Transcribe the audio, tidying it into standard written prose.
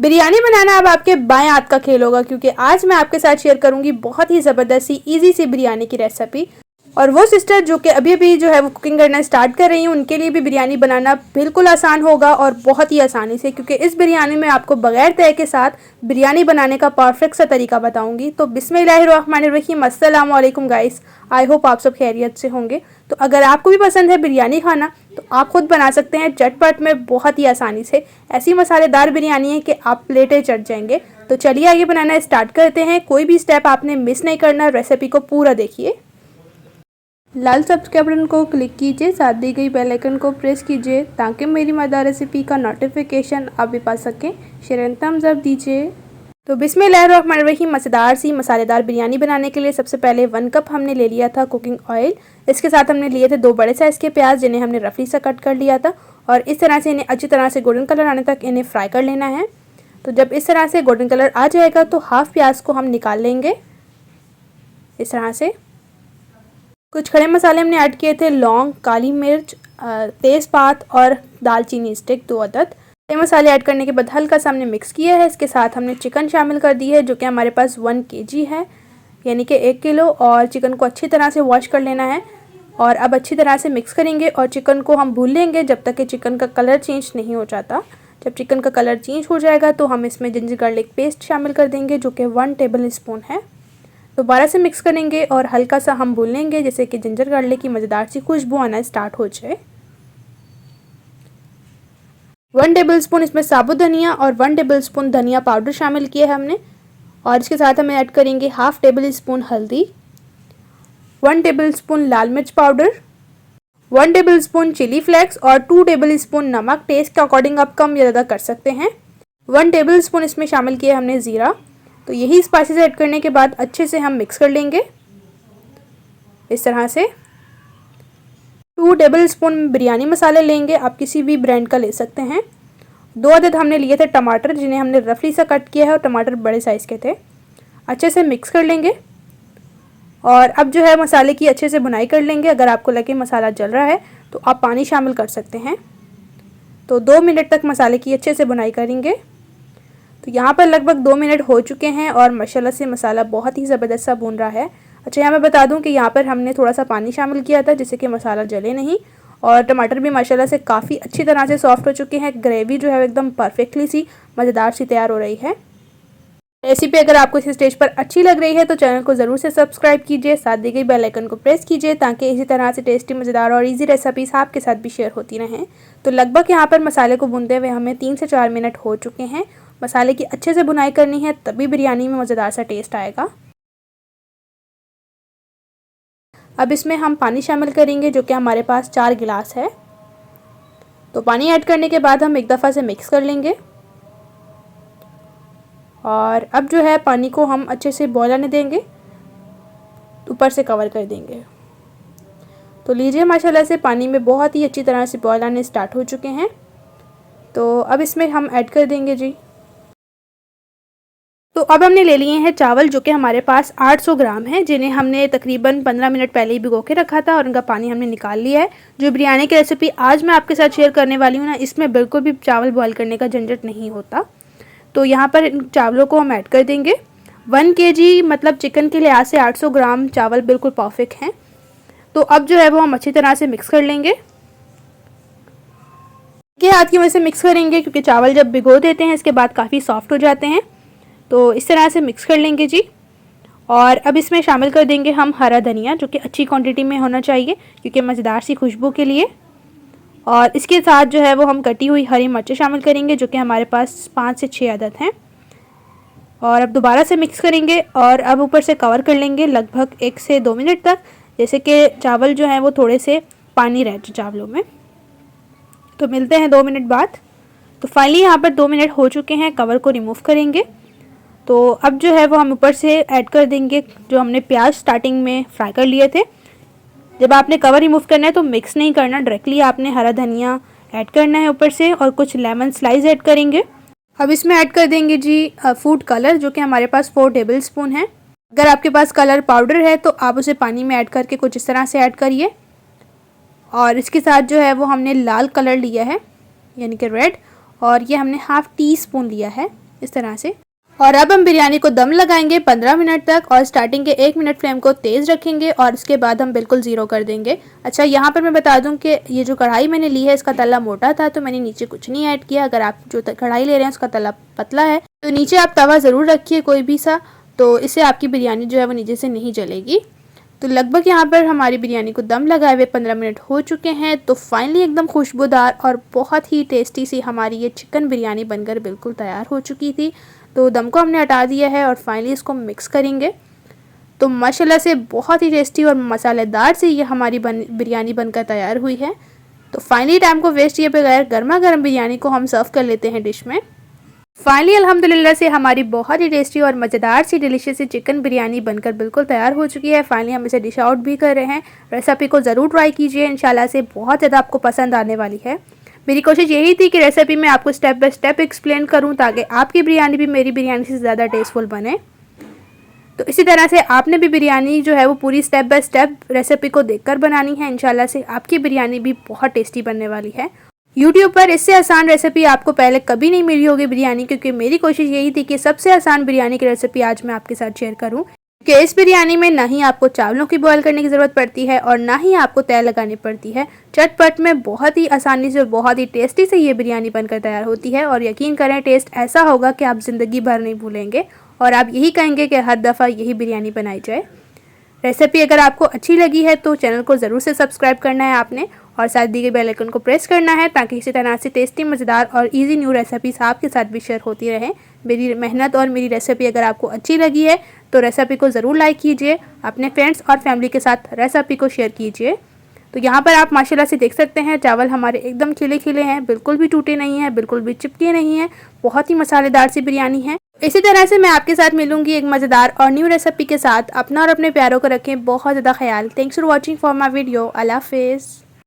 बिरयानी बनाना अब आपके बाएं हाथ का खेल होगा, क्योंकि आज मैं आपके साथ शेयर करूंगी बहुत ही ज़बरदस्त सी ईजी सी बिरयानी की रेसिपी। और वो सिस्टर जो कि अभी अभी जो है वो कुकिंग करना स्टार्ट कर रही हैं, उनके लिए भी बिरयानी बनाना बिल्कुल आसान होगा और बहुत ही आसानी से, क्योंकि इस बिरयानी में आपको बगैर तय के साथ बिरयानी बनाने का परफेक्ट सा तरीका बताऊंगी। तो बिस्मिल्लाहिर्रहमानिर्रहीम, अस्सलाम वालेकुम गाइस। आई होप आप सब खैरियत से होंगे। तो अगर आपको भी पसंद है बिरयानी खाना तो आप खुद बना सकते हैं झटपट में बहुत ही आसानी से। ऐसी मसालेदार बिरयानी है कि आप प्लेटें चढ़ जाएंगे। तो चलिए आगे बनाना स्टार्ट करते हैं। कोई भी स्टेप आपने मिस नहीं करना, रेसिपी को पूरा देखिए। लाल सब्सक्राइब बटन को क्लिक कीजिए, साथ दी गई बेल आइकन को प्रेस कीजिए ताकि मेरी मज़ेदार रेसिपी का नोटिफिकेशन आप भी पा सकें। शेयर एंड थम्स अप दीजिए। तो बिस्मिल्लाहिर्रहमानिर्रहीम, मज़ेदार सी मसालेदार बिरयानी बनाने के लिए सबसे पहले 1 कप हमने ले लिया था कुकिंग ऑयल। इसके साथ हमने लिए थे 2 बड़े साइज़ के प्याज, जिन्हें हमने रफली सा कट कर लिया था और इस तरह से इन्हें अच्छी तरह से गोल्डन कलर आने तक इन्हें फ्राई कर लेना है। तो जब इस तरह से गोल्डन कलर आ जाएगा तो हाफ़ प्याज को हम निकाल लेंगे इस तरह से। कुछ खड़े मसाले हमने ऐड किए थे, लौंग, काली मिर्च, तेज़पात और दालचीनी स्टिक 2 अदद। ये मसाले ऐड करने के बाद हल्का सा हमने मिक्स किया है। इसके साथ हमने चिकन शामिल कर दी है, जो कि हमारे पास 1 kg है, यानी कि 1 किलो। और चिकन को अच्छी तरह से वॉश कर लेना है और अब अच्छी तरह से मिक्स करेंगे और चिकन को हम भून लेंगे जब तक कि चिकन का कलर चेंज नहीं हो जाता। जब चिकन का कलर चेंज हो जाएगा तो हम इसमें जिंजर गार्लिक पेस्ट शामिल कर देंगे, जो कि 1 टेबल स्पून है। दोबारा से मिक्स करेंगे और हल्का सा हम भून लेंगे जैसे कि जिंजर गार्लिक की मज़ेदार सी खुशबू आना स्टार्ट हो जाए। 1 टेबल स्पून इसमें साबुत धनिया और 1 टेबल स्पून धनिया पाउडर शामिल किया है हमने। और इसके साथ हम ऐड करेंगे हाफ़ टेबल स्पून हल्दी, 1 टेबल स्पून लाल मिर्च powder, 1 tablespoon chilli flakes और 2 टेबल स्पून नमक। टेस्ट के अकॉर्डिंग आप कम या ज़्यादा कर सकते हैं। 1 टेबल स्पून इसमें शामिल किया हमने ज़ीरा। तो यही स्पाइसेस ऐड करने के बाद अच्छे से हम मिक्स कर लेंगे इस तरह से। 2 टेबल स्पून बिरयानी मसाले लेंगे, आप किसी भी ब्रांड का ले सकते हैं। 2 अदद हमने लिए थे टमाटर, जिन्हें हमने रफली सा कट किया है और टमाटर बड़े साइज़ के थे। अच्छे से मिक्स कर लेंगे और अब जो है मसाले की अच्छे से भुनाई कर लेंगे। अगर आपको लगे मसाला जल रहा है तो आप पानी शामिल कर सकते हैं। तो 2 मिनट तक मसाले की अच्छे से भुनाई करेंगे। तो यहाँ पर लगभग 2 मिनट हो चुके हैं और माशाल्लाह से मसाला बहुत ही ज़बरदस्त सा भून रहा है। अच्छा, यहाँ मैं बता दूँ कि यहाँ पर हमने थोड़ा सा पानी शामिल किया था जिससे कि मसाला जले नहीं। और टमाटर भी माशाल्लाह से काफ़ी अच्छी तरह से सॉफ्ट हो चुके हैं। ग्रेवी जो है एकदम परफेक्टली सी मज़ेदार सी तैयार हो रही है। रेसिपी अगर आपको इस स्टेज पर अच्छी लग रही है तो चैनल को ज़रूर से सब्सक्राइब कीजिए, साथ दी गई बेल आइकन को प्रेस कीजिए ताकि इसी तरह से टेस्टी, मज़ेदार और इजी रेसिपीज़ आपके साथ भी शेयर होती रहें। तो लगभग यहाँ पर मसाले को भूनते हुए हमें 3 से 4 मिनट हो चुके हैं। मसाले की अच्छे से भुनाई करनी है, तभी बिरयानी में मज़ेदार सा टेस्ट आएगा। अब इसमें हम पानी शामिल करेंगे, जो कि हमारे पास 4 गिलास है। तो पानी ऐड करने के बाद हम एक दफ़ा से मिक्स कर लेंगे और अब जो है पानी को हम अच्छे से बॉयल आने देंगे, ऊपर से कवर कर देंगे। तो लीजिए माशाल्लाह से पानी में बहुत ही अच्छी तरह से बॉयल आने स्टार्ट हो चुके हैं। तो अब इसमें हम ऐड कर देंगे जी। तो अब हमने ले लिए हैं चावल, जो कि हमारे पास 800 ग्राम है, जिन्हें हमने तकरीबन 15 मिनट पहले ही भिगो के रखा था और उनका पानी हमने निकाल लिया है। जो बिरयानी की रेसिपी आज मैं आपके साथ शेयर करने वाली हूँ ना, इसमें बिल्कुल भी चावल बॉयल करने का झंझट नहीं होता। तो यहाँ पर इन चावलों को हम ऐड कर देंगे। 1 kg मतलब चिकन के लिहाज से 800 ग्राम चावल बिल्कुल परफेक्ट हैं। तो अब जो है वो हम अच्छी तरह से मिक्स कर लेंगे। के हाथ की वजह से मिक्स करेंगे, क्योंकि चावल जब भिगो देते हैं इसके बाद काफ़ी सॉफ्ट हो जाते हैं। तो इस तरह से मिक्स कर लेंगे जी। और अब इसमें शामिल कर देंगे हम हरा धनिया, जो कि अच्छी क्वांटिटी में होना चाहिए क्योंकि मज़ेदार सी खुशबू के लिए। और इसके साथ जो है वो हम कटी हुई हरी मिर्चें शामिल करेंगे, जो कि हमारे पास 5 से 6 अदद हैं। और अब दोबारा से मिक्स करेंगे और अब ऊपर से कवर कर लेंगे लगभग 1 से 2 मिनट तक, जैसे कि चावल जो है वो थोड़े से पानी रह जाए चावलों में। तो मिलते हैं 2 मिनट बाद। तो फाइनली यहाँ पर 2 मिनट हो चुके हैं, कवर को रिमूव करेंगे। तो अब जो है वो हम ऊपर से ऐड कर देंगे जो हमने प्याज स्टार्टिंग में फ्राई कर लिए थे। जब आपने कवर रिमूव करना है तो मिक्स नहीं करना, डायरेक्टली आपने हरा धनिया ऐड करना है ऊपर से और कुछ लेमन स्लाइस ऐड करेंगे। अब इसमें ऐड कर देंगे जी फूड कलर, जो कि हमारे पास 4 टेबल स्पून है। अगर आपके पास कलर पाउडर है तो आप उसे पानी में ऐड करके कुछ इस तरह से ऐड करिए। और इसके साथ जो है वो हमने लाल कलर लिया है, यानी कि रेड, और ये हमने ½ टी स्पून लिया है। इस तरह से। और अब हम बिरयानी को दम लगाएंगे 15 मिनट तक और स्टार्टिंग के 1 मिनट फ्लेम को तेज़ रखेंगे और उसके बाद हम बिल्कुल ज़ीरो कर देंगे। अच्छा, यहाँ पर मैं बता दूँ कि ये जो कढ़ाई मैंने ली है इसका तला मोटा था तो मैंने नीचे कुछ नहीं ऐड किया। अगर आप जो कढ़ाई ले रहे हैं उसका तला पतला है तो नीचे आप तवा ज़रूर रखिए कोई भी सा, तो इससे आपकी बिरयानी जो है वो नीचे से नहीं जलेगी। तो लगभग यहाँ पर हमारी बिरयानी को दम लगाए हुए 15 मिनट हो चुके हैं। तो फाइनली एकदम खुशबूदार और बहुत ही टेस्टी सी हमारी ये चिकन बिरयानी बनकर बिल्कुल तैयार हो चुकी थी। तो दम को हमने हटा दिया है और फाइनली इसको मिक्स करेंगे। तो माशाल्लाह से बहुत ही टेस्टी और मसालेदार से ये हमारी बिरयानी बनकर तैयार हुई है। तो फाइनली टाइम को वेस्ट किए बगैर गर्मा गर्म बिरयानी को हम सर्व कर लेते हैं डिश में। फाइनली अल्हम्दुलिल्लाह से हमारी बहुत ही टेस्टी और मज़ेदार सी डिलीशियस सी चिकन बिरयानी बनकर बिल्कुल तैयार हो चुकी है। फाइनली हम इसे डिश आउट भी कर रहे हैं। रेसिपी को ज़रूर ट्राई कीजिए, इंशाल्लाह से बहुत ज़्यादा आपको पसंद आने वाली है। मेरी कोशिश यही थी कि रेसिपी में आपको स्टेप बाय स्टेप एक्सप्लेन करूं ताकि आपकी बिरयानी भी मेरी बिरयानी से ज़्यादा टेस्टफुल बने। तो इसी तरह से आपने भी बिरयानी जो है वो पूरी स्टेप बाय स्टेप रेसिपी को देखकर बनानी है। इंशाल्लाह से आपकी बिरयानी भी बहुत टेस्टी बनने वाली है। यूट्यूब पर इससे आसान रेसिपी आपको पहले कभी नहीं मिली होगी बिरयानी, क्योंकि मेरी कोशिश यही थी कि सबसे आसान बिरयानी की रेसिपी आज मैं आपके साथ शेयर करूं कि इस बिरयानी में ना ही आपको चावलों की बॉयल करने की ज़रूरत पड़ती है और ना ही आपको तैर लगानी पड़ती है। चटपट में बहुत ही आसानी से और बहुत ही टेस्टी से ये बिरयानी बनकर तैयार होती है और यकीन करें टेस्ट ऐसा होगा कि आप ज़िंदगी भर नहीं भूलेंगे और आप यही कहेंगे कि हर दफ़ा यही बिरयानी बनाई जाए। रेसिपी अगर आपको अच्छी लगी है तो चैनल को ज़रूर से सब्सक्राइब करना है आपने और साथ दी गई बेल आइकन को प्रेस करना है ताकि इसी तरह से टेस्टी, मज़ेदार और इजी न्यू रेसिपीज़ आपके साथ भी शेयर होती रहे। मेरी मेहनत और मेरी रेसिपी अगर आपको अच्छी लगी है तो रेसिपी को ज़रूर लाइक कीजिए, अपने फ्रेंड्स और फैमिली के साथ रेसिपी को शेयर कीजिए। तो यहाँ पर आप माशाल्लाह से देख सकते हैं चावल हमारे एकदम खिले खिले हैं, बिल्कुल भी टूटे नहीं हैं, बिल्कुल भी चिपके नहीं हैं। बहुत ही मसालेदार सी बिरयानी है। इसी तरह से मैं आपके साथ मिलूंगी एक मज़ेदार और न्यू रेसिपी के साथ। अपना और अपने प्यारों को रखें बहुत ज़्यादा ख्याल। Thanks for watching for my video. अल्लाह हाफिज़।